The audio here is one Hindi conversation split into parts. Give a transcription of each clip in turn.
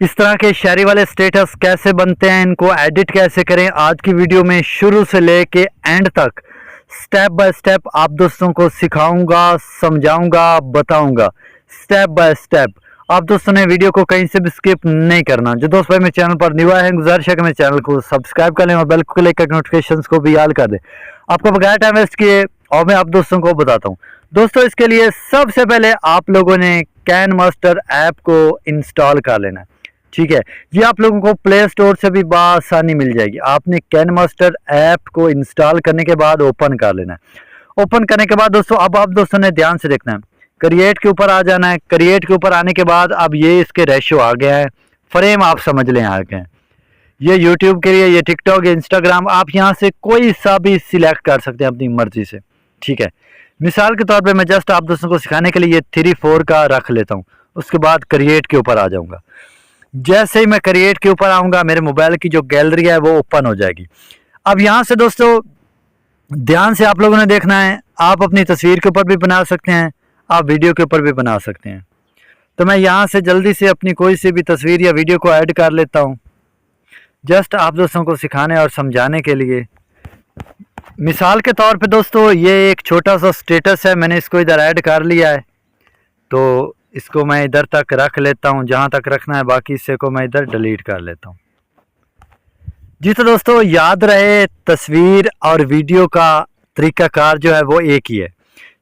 इस तरह के शायरी वाले स्टेटस कैसे बनते हैं, इनको एडिट कैसे करें, आज की वीडियो में शुरू से लेके एंड तक स्टेप बाय स्टेप आप दोस्तों को सिखाऊंगा, समझाऊंगा, बताऊंगा स्टेप बाय स्टेप। आप दोस्तों ने वीडियो को कहीं से भी स्किप नहीं करना। जो दोस्त भाई मेरे चैनल पर न्यू आए हैं, गुजारिश है कि मेरे चैनल को सब्सक्राइब कर लें और बेल को क्लिक करके नोटिफिकेशंस को भी याद कर दें। आपको बगैर टाइम वेस्ट किए और मैं आप दोस्तों को बताता हूँ। दोस्तों इसके लिए सबसे पहले आप लोगों ने कैन मास्टर ऐप को इंस्टॉल कर लेना है। ठीक है, ये आप लोगों को प्ले स्टोर से भी बआसानी मिल जाएगी। आपने कैन मास्टर ऐप को इंस्टॉल करने के बाद ओपन कर लेना है। ओपन करने के बाद दोस्तों अब आप दोस्तों ने ध्यान से देखना है, क्रिएट के ऊपर आ जाना है। क्रिएट के ऊपर आने के बाद अब ये इसके रेशो आ गया है, फ्रेम आप समझ लें आ गए हैं। ये यूट्यूब के लिए, ये टिकटॉक, इंस्टाग्राम, आप यहाँ से कोई सा भी सिलेक्ट कर सकते हैं अपनी मर्जी से। ठीक है, मिसाल के तौर पे मैं जस्ट आप दोस्तों को सिखाने के लिए ये 3-4 का रख लेता हूँ। उसके बाद क्रिएट के ऊपर आ जाऊंगा। जैसे ही मैं क्रिएट के ऊपर आऊंगा मेरे मोबाइल की जो गैलरी है वो ओपन हो जाएगी। अब यहाँ से दोस्तों ध्यान से आप लोगों ने देखना है, आप अपनी तस्वीर के ऊपर भी बना सकते हैं, आप वीडियो के ऊपर भी बना सकते हैं। तो मैं यहाँ से जल्दी से अपनी कोई सी भी तस्वीर या वीडियो को ऐड कर लेता हूँ, जस्ट आप दोस्तों को सिखाने और समझाने के लिए। मिसाल के तौर पे दोस्तों ये एक छोटा सा स्टेटस है, मैंने इसको इधर ऐड कर लिया है। तो इसको मैं इधर तक रख लेता हूँ जहाँ तक रखना है, बाकी हिस्से को मैं इधर डिलीट कर लेता हूँ। जी तो दोस्तों याद रहे, तस्वीर और वीडियो का तरीकाकार जो है वो एक ही है।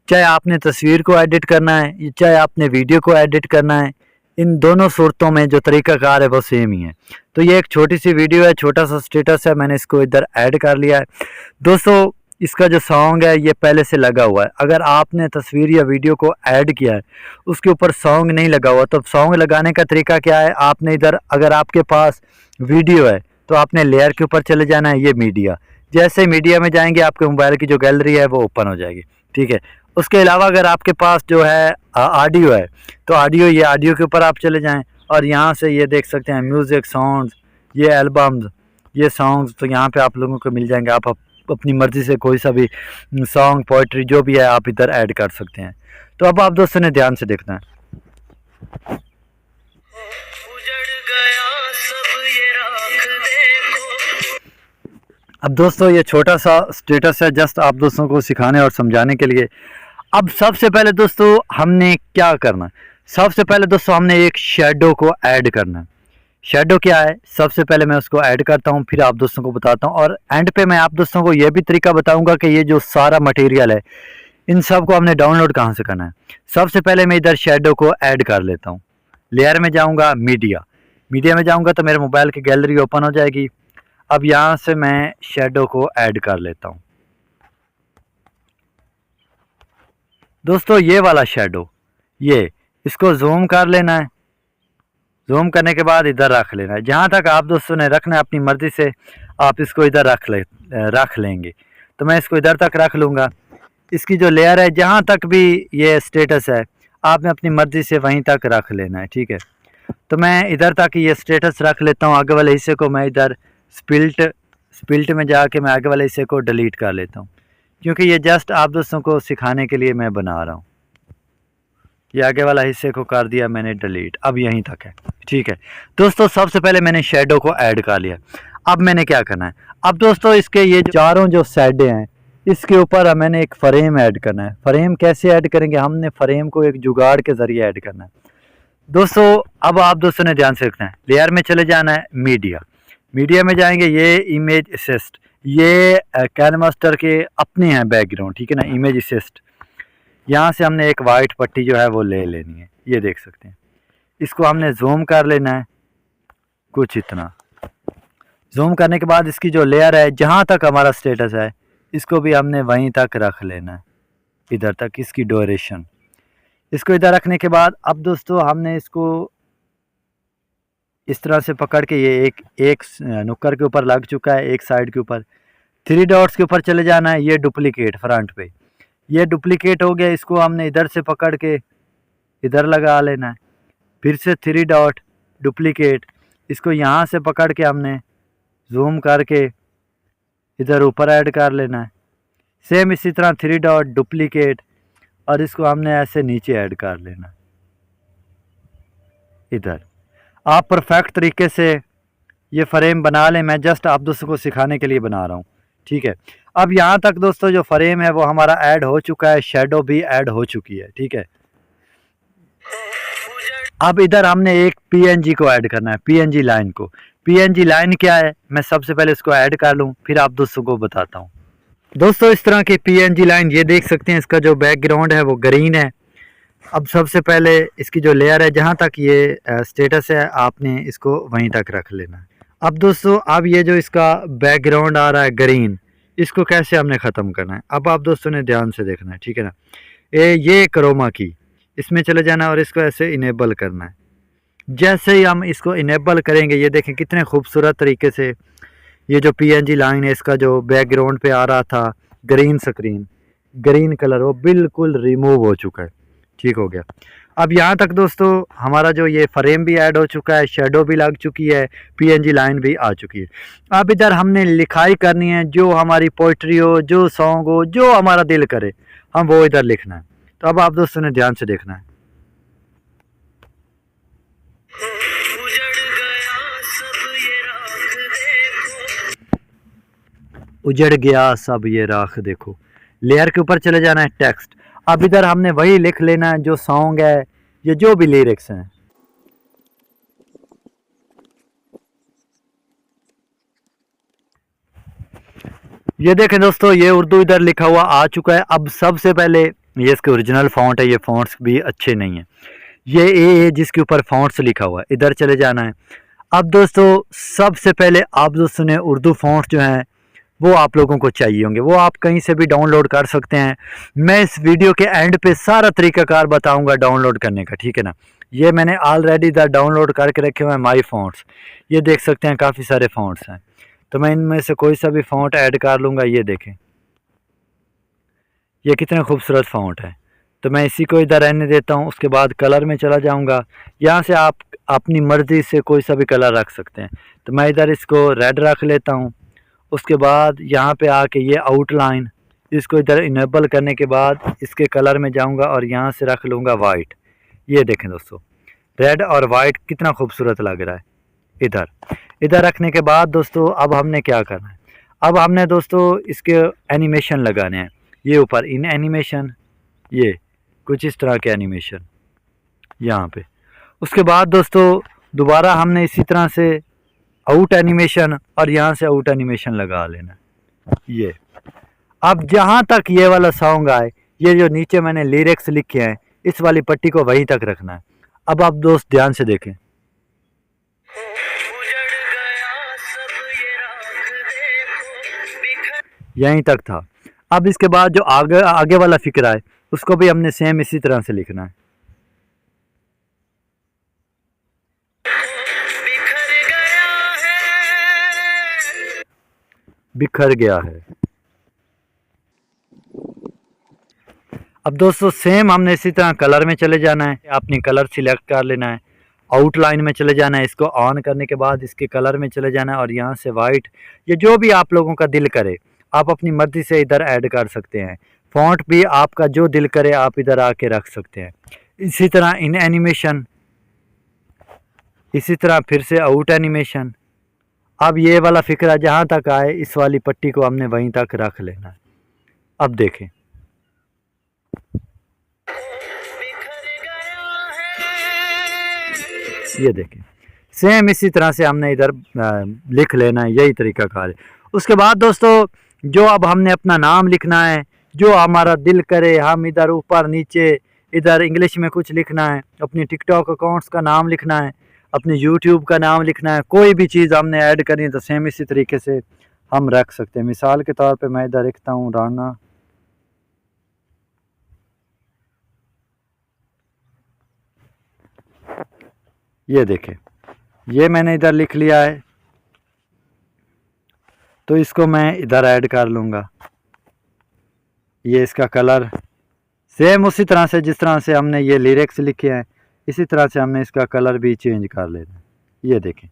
चाहे आपने तस्वीर को एडिट करना है, चाहे आपने वीडियो को एडिट करना है, इन दोनों सूरतों में जो तरीकाकार है वो सेम ही है। तो ये एक छोटी सी वीडियो है, छोटा सा स्टेटस है, मैंने इसको इधर ऐड कर लिया है। दोस्तों इसका जो सॉन्ग है ये पहले से लगा हुआ है। अगर आपने तस्वीर या वीडियो को ऐड किया है उसके ऊपर सॉन्ग नहीं लगा हुआ, तो सॉन्ग लगाने का तरीका क्या है, आपने इधर अगर आपके पास वीडियो है तो आपने लेयर के ऊपर चले जाना है, ये मीडिया। जैसे मीडिया में जाएंगे आपके मोबाइल की जो गैलरी है वो ओपन हो जाएगी। ठीक है, उसके अलावा अगर आपके पास जो है ऑडियो है तो ऑडियो, ये ऑडियो के ऊपर आप चले जाएं और यहाँ से ये देख सकते हैं म्यूज़िक, साउंड्स, ये एल्बम्स, ये सॉन्ग्स, तो यहाँ पे आप लोगों को मिल जाएंगे। आप अपनी मर्ज़ी से कोई सा भी सॉन्ग, पोइट्री जो भी है आप इधर ऐड कर सकते हैं। तो अब आप दोस्तों ने ध्यान से देखना है। अब दोस्तों ये छोटा सा स्टेटस है जस्ट आप दोस्तों को सिखाने और समझाने के लिए। अब सबसे पहले दोस्तों हमने क्या करना है, सबसे पहले दोस्तों हमने एक शेडो को ऐड करना है। शेडो क्या है, सबसे पहले मैं उसको ऐड करता हूँ, फिर आप दोस्तों को बताता हूँ और एंड पे मैं आप दोस्तों को ये भी तरीका बताऊंगा कि ये जो सारा मटेरियल है इन सब को हमने डाउनलोड कहाँ से करना है। सबसे पहले मैं इधर शेडो को ऐड कर लेता हूँ। लेयर में जाऊँगा, मीडिया में जाऊँगा तो मेरे मोबाइल की गैलरी ओपन हो जाएगी। अब यहाँ से मैं शेडो को ऐड कर लेता हूँ। दोस्तों ये वाला शेडो, ये इसको जूम कर लेना है। जूम करने के बाद इधर रख लेना है, जहाँ तक आप दोस्तों ने रखना है अपनी मर्ज़ी से आप इसको इधर रख लेंगे। तो मैं इसको इधर तक रख लूँगा। इसकी जो लेयर है जहाँ तक भी ये स्टेटस है आपने अपनी मर्ज़ी से वहीं तक रख लेना है। ठीक है, तो मैं इधर तक ये स्टेटस रख लेता हूँ। आगे वाले हिस्से को मैं इधर स्पिल्ट में जाके मैं आगे वाले हिस्से को डिलीट कर लेता हूँ, क्योंकि ये जस्ट आप दोस्तों को सिखाने के लिए मैं बना रहा हूँ। ये आगे वाला हिस्से को कर दिया मैंने डिलीट, अब यहीं तक है। ठीक है दोस्तों, सबसे पहले मैंने शेडो को ऐड कर लिया। अब मैंने क्या करना है, अब दोस्तों इसके ये चारों जो साइडें हैं इसके ऊपर मैंने एक फ्रेम ऐड करना है। फ्रेम कैसे ऐड करेंगे, हमने फ्रेम को एक जुगाड़ के ज़रिए ऐड करना है। दोस्तों अब आप दोस्तों ने ध्यान से रखना है, लेयर में चले जाना है, मीडिया में जाएंगे, ये इमेज असिस्ट, ये कैन मास्टर के अपने हैं बैकग्राउंड। ठीक है ना, इमेज असिस्ट, यहाँ से हमने एक वाइट पट्टी जो है वो ले लेनी है, ये देख सकते हैं। इसको हमने जूम कर लेना है कुछ इतना। जूम करने के बाद इसकी जो लेयर है जहाँ तक हमारा स्टेटस है इसको भी हमने वहीं तक रख लेना है, इधर तक इसकी ड्यूरेशन। इसको इधर रखने के बाद अब दोस्तों हमने इसको इस तरह से पकड़ के, ये एक नुक्कर के ऊपर लग चुका है, एक साइड के ऊपर 3 डॉट्स के ऊपर चले जाना है। ये डुप्लीकेट फ्रंट पे, ये डुप्लीकेट हो गया, इसको हमने इधर से पकड़ के इधर लगा लेना है। फिर से 3 डॉट डुप्लीकेट, इसको यहाँ से पकड़ के हमने जूम करके इधर ऊपर ऐड कर लेना है। सेम इसी तरह 3 डॉट डुप्लीकेट और इसको हमने ऐसे नीचे ऐड कर लेना इधर। आप परफेक्ट तरीके से ये फ्रेम बना लें। मैं जस्ट आप दोस्तों को सिखाने के लिए बना रहा हूँ, ठीक है। अब यहाँ तक दोस्तों जो फ्रेम है वो हमारा ऐड हो चुका है, शेडो भी ऐड हो चुकी है, ठीक है। अब इधर हमने एक पीएनजी को ऐड करना है, पीएनजी लाइन को। पीएनजी लाइन क्या है, मैं सबसे पहले इसको ऐड कर लूँ, फिर आप दोस्तों को बताता हूँ। दोस्तों इस तरह की पीएनजी लाइन ये देख सकते हैं, इसका जो बैकग्राउंड है वो ग्रीन है। अब सबसे पहले इसकी जो लेयर है, जहाँ तक ये स्टेटस है, आपने इसको वहीं तक रख लेना है। अब दोस्तों अब ये जो इसका बैकग्राउंड आ रहा है ग्रीन, इसको कैसे हमने ख़त्म करना है, अब आप दोस्तों ने ध्यान से देखना है, ठीक है ना। ये क्रोमा की, इसमें चले जाना है और इसको ऐसे इनेबल करना है। जैसे ही हम इसको इनेबल करेंगे, ये देखें कितने खूबसूरत तरीके से ये जो पीएनजी लाइन है, इसका जो बैकग्राउंड पे आ रहा था ग्रीन स्क्रीन, ग्रीन कलर, वो बिल्कुल रिमूव हो चुका है, ठीक हो गया। अब यहाँ तक दोस्तों हमारा जो ये फ्रेम भी ऐड हो चुका है, शेडो भी लग चुकी है, पीएनजी लाइन भी आ चुकी है। अब इधर हमने लिखाई करनी है, जो हमारी पोइट्री हो, जो सॉन्ग हो, जो हमारा दिल करे, हम वो इधर लिखना है। तो अब आप दोस्तों ने ध्यान से देखना है। उजड़ गया सब ये राख देखो। लेयर के ऊपर चले जाना है, टेक्स्ट। अब इधर हमने वही लिख लेना है जो सॉन्ग है, ये जो भी लिरिक्स हैं। ये देखें दोस्तों, ये उर्दू इधर लिखा हुआ आ चुका है। अब सबसे पहले ये इसके ओरिजिनल फ़ॉन्ट है, ये फ़ॉन्ट्स भी अच्छे नहीं हैं। ये ए जिसके ऊपर फ़ॉन्ट्स लिखा हुआ है, इधर चले जाना है। अब दोस्तों सबसे पहले आप दोस्तों ने उर्दू फ़ॉन्ट्स जो हैं वो आप लोगों को चाहिए होंगे, वो आप कहीं से भी डाउनलोड कर सकते हैं। मैं इस वीडियो के एंड पे सारा तरीकाकार बताऊंगा डाउनलोड करने का, ठीक है ना। ये मैंने ऑलरेडी इधर डाउनलोड करके रखे हुए हैं माई फ़ॉन्ट्स। ये देख सकते हैं काफ़ी सारे फ़ॉन्ट्स हैं, तो मैं इनमें से कोई सा भी फ़ॉन्ट ऐड कर लूँगा। ये देखें ये कितने खूबसूरत फ़ॉन्ट है, तो मैं इसी को इधर रहने देता हूँ। उसके बाद कलर में चला जाऊँगा। यहाँ से आप अपनी मर्ज़ी से कोई सा भी कलर रख सकते हैं, तो मैं इधर इसको रेड रख लेता हूँ। उसके बाद यहाँ पे आके ये आउटलाइन, इसको इधर इनेबल करने के बाद इसके कलर में जाऊँगा और यहाँ से रख लूँगा वाइट। ये देखें दोस्तों, रेड और वाइट कितना खूबसूरत लग रहा है। इधर रखने के बाद दोस्तों अब हमने क्या करना है, अब हमने दोस्तों इसके एनिमेशन लगाने हैं। ये ऊपर इन एनिमेशन, ये कुछ इस तरह के एनिमेशन यहाँ पे। उसके बाद दोस्तों दोबारा हमने इसी तरह से आउट एनिमेशन और यहाँ से आउट एनिमेशन लगा लेना। ये अब जहाँ तक ये वाला सॉन्ग आए, ये जो नीचे मैंने लिरिक्स लिखे हैं, इस वाली पट्टी को वहीं तक रखना है। अब आप दोस्त ध्यान से देखें, यहीं तक था। अब इसके बाद जो आगे वाला फिक्रा है, उसको भी हमने सेम इसी तरह से लिखना है। बिखर गया है। अब दोस्तों सेम हमने इसी तरह कलर में चले जाना है। आपने कलर सिलेक्ट कर लेना है, आउटलाइन में चले जाना है, इसको ऑन करने के बाद इसके कलर में चले जाना है और यहाँ से वाइट, ये जो भी आप लोगों का दिल करे आप अपनी मर्ज़ी से इधर ऐड कर सकते हैं। फ़ॉन्ट भी आपका जो दिल करे आप इधर आके रख सकते हैं। इसी तरह इन एनिमेशन, इसी तरह फिर से आउट एनिमेशन। अब ये वाला फिक्रा जहाँ तक आए, इस वाली पट्टी को हमने वहीं तक रख लेना है। अब देखें, ये देखें सेम इसी तरह से हमने इधर लिख लेना है, यही तरीका कार है। उसके बाद दोस्तों जो अब हमने अपना नाम लिखना है, जो हमारा दिल करे, हम इधर ऊपर नीचे इधर इंग्लिश में कुछ लिखना है, अपनी टिकटॉक अकाउंट्स का नाम लिखना है, अपने यूट्यूब का नाम लिखना है, कोई भी चीज़ हमने ऐड करनी है तो सेम इसी तरीके से हम रख सकते हैं। मिसाल के तौर पे मैं इधर लिखता हूँ राना, ये देखें ये मैंने इधर लिख लिया है, तो इसको मैं इधर ऐड कर लूँगा। ये इसका कलर सेम उसी तरह से जिस तरह से हमने ये लिरिक्स लिखे हैं, इसी तरह से हमने इसका कलर भी चेंज कर लेना। ये देखें,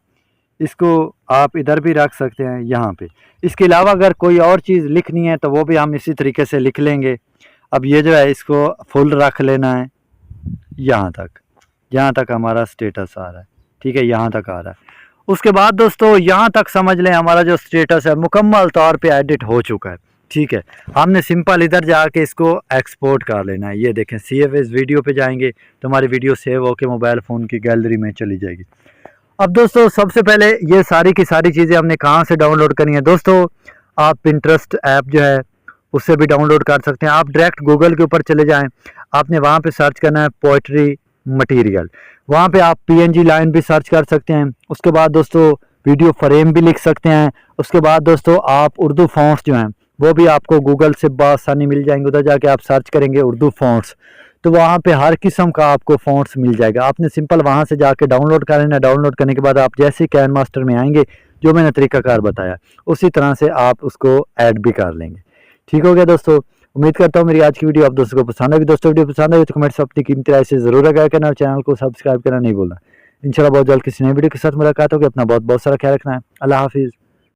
इसको आप इधर भी रख सकते हैं यहाँ पे। इसके अलावा अगर कोई और चीज़ लिखनी है तो वो भी हम इसी तरीके से लिख लेंगे। अब ये जो है इसको फुल रख लेना है, यहाँ तक हमारा स्टेटस आ रहा है। ठीक है, यहाँ तक आ रहा है। उसके बाद दोस्तों यहाँ तक समझ लें हमारा जो स्टेटस है मुकम्मल तौर पे एडिट हो चुका है। ठीक है, हमने सिंपल इधर जाके इसको एक्सपोर्ट कर लेना है। ये देखें सेव इस वीडियो पे जाएंगे तो हमारी वीडियो सेव होके मोबाइल फ़ोन की गैलरी में चली जाएगी। अब दोस्तों सबसे पहले ये सारी की सारी चीज़ें हमने कहाँ से डाउनलोड करनी है। दोस्तों आप पिंटरेस्ट ऐप जो है उससे भी डाउनलोड कर सकते हैं। आप डायरेक्ट गूगल के ऊपर चले जाएं, आपने वहाँ पे सर्च करना है पोइट्री मटेरियल, वहाँ पे आप PNG लाइन भी सर्च कर सकते हैं। उसके बाद दोस्तों वीडियो फ्रेम भी लिख सकते हैं। उसके बाद दोस्तों आप उर्दू फॉन्ट्स जो हैं वो भी आपको गूगल से बआसानी मिल जाएंगे। उधर जाके आप सर्च करेंगे उर्दू फॉन्ट्स, तो वहाँ पे हर किस्म का आपको फॉन्ट्स मिल जाएगा। आपने सिंपल वहाँ से जाके डाउनलोड कर लेना। डाउनलोड करने के बाद आप जैसे ही कैन मास्टर में आएंगे जो मैंने तरीकाकार बताया उसी तरह से आप उसको ऐड भी कर लेंगे। ठीक हो गया दोस्तों, उम्मीद करता हूँ मेरी आज की वीडियो आप दोस्तों को पसंद आएगी। दोस्तों वीडियो पसंद आई तो कमेंट से अपनी कीमती राय से जरूर आगाह करना और चैनल को सब्सक्राइब करना नहीं भूलना। इंशाल्लाह बहुत जल्द किसी नई वीडियो के साथ मुलाकात होगी। अपना बहुत बहुत सारा ख्याल रखना है। अल्लाह हाफिज़।